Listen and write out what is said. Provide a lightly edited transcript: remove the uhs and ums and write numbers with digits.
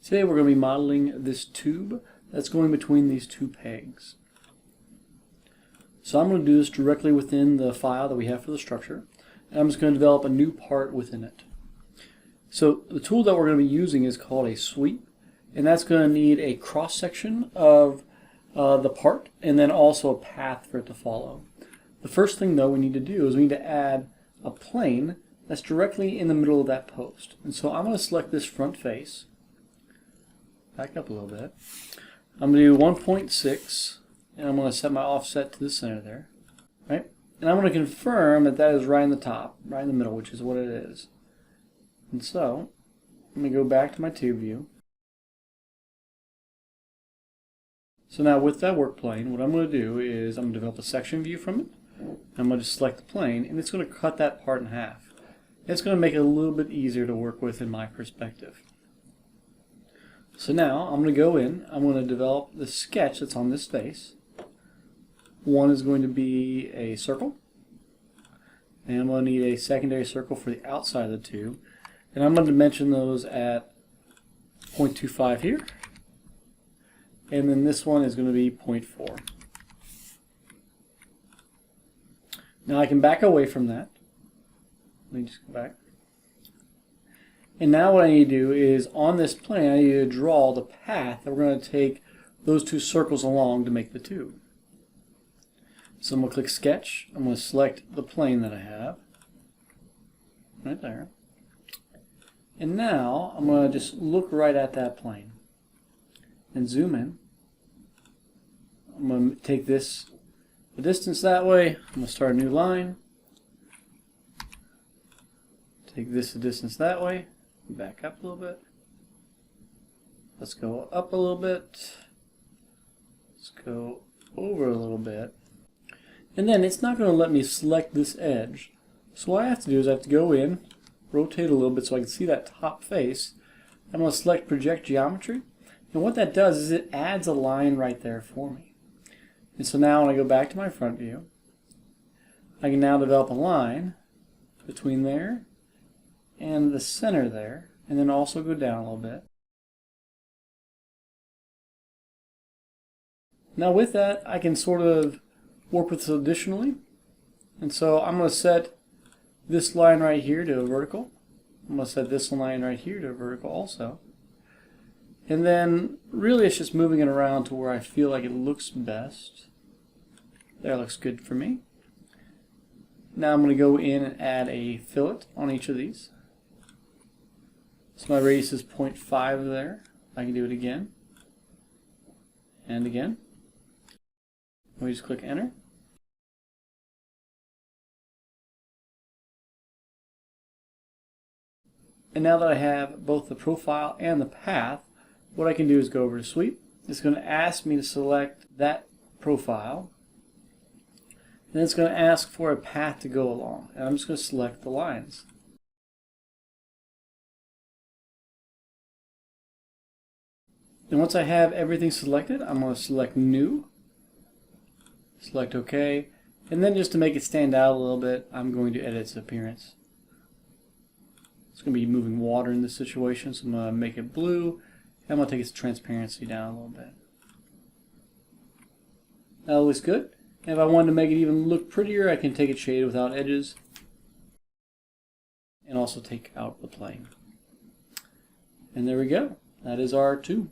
Today we're going to be modeling this tube that's going between these two pegs. So I'm going to do this directly within the file that we have for the structure, and I'm just going to develop a new part within it. So the tool that we're going to be using is called a sweep, and that's going to need a cross section of the part and then also a path for it to follow. The first thing though we need to do is we need to add a plane that's directly in the middle of that post. And so I'm going to select this front face, back up a little bit. I'm going to do 1.6, and I'm going to set my offset to the center there, right? And I'm going to confirm that that is right in the top, right in the middle, which is what it is. And so I'm going to go back to my tube view. So now with that work plane, what I'm going to do is I'm going to develop a section view from it. I'm going to just select the plane, and it's going to cut that part in half. It's going to make it a little bit easier to work with in my perspective. So now I'm going to go in, I'm going to develop the sketch that's on this face. One is going to be a circle, and I'm going to need a secondary circle for the outside of the tube, and I'm going to dimension those at 0.25 here, and then this one is going to be 0.4. Now I can back away from that. Let me just go back. And now what I need to do is, on this plane, I need to draw the path that we're going to take those two circles along to make the tube. So I'm going to click Sketch. I'm going to select the plane that I have, right there. And now I'm going to just look right at that plane and zoom in. I'm going to take this the distance that way. I'm going to start a new line. Take this the distance that way. Back up a little bit. Let's go up a little bit. Let's go over a little bit. And then it's not going to let me select this edge. So what I have to do is I have to go in, rotate a little bit so I can see that top face. I'm going to select Project Geometry. And what that does is it adds a line right there for me. And so now when I go back to my front view, I can now develop a line between there and the center there, and then also go down a little bit. Now with that, I can sort of work with this additionally, and so I'm going to set this line right here to a vertical. I'm going to set this line right here to a vertical also. And then really it's just moving it around to where I feel like it looks best. That looks good for me. Now I'm going to go in and add a fillet on each of these. So my radius is 0.5 there. I can do it again and again. We just click Enter. And now that I have both the profile and the path, what I can do is go over to Sweep. It's going to ask me to select that profile, and it's going to ask for a path to go along. And I'm just going to select the lines. And once I have everything selected, I'm going to select New, select OK, and then just to make it stand out a little bit, I'm going to edit its appearance. It's going to be moving water in this situation, so I'm going to make it blue, and I'm going to take its transparency down a little bit. That looks good. And if I wanted to make it even look prettier, I can take it shaded without edges, and also take out the plane. And there we go. That is our tube.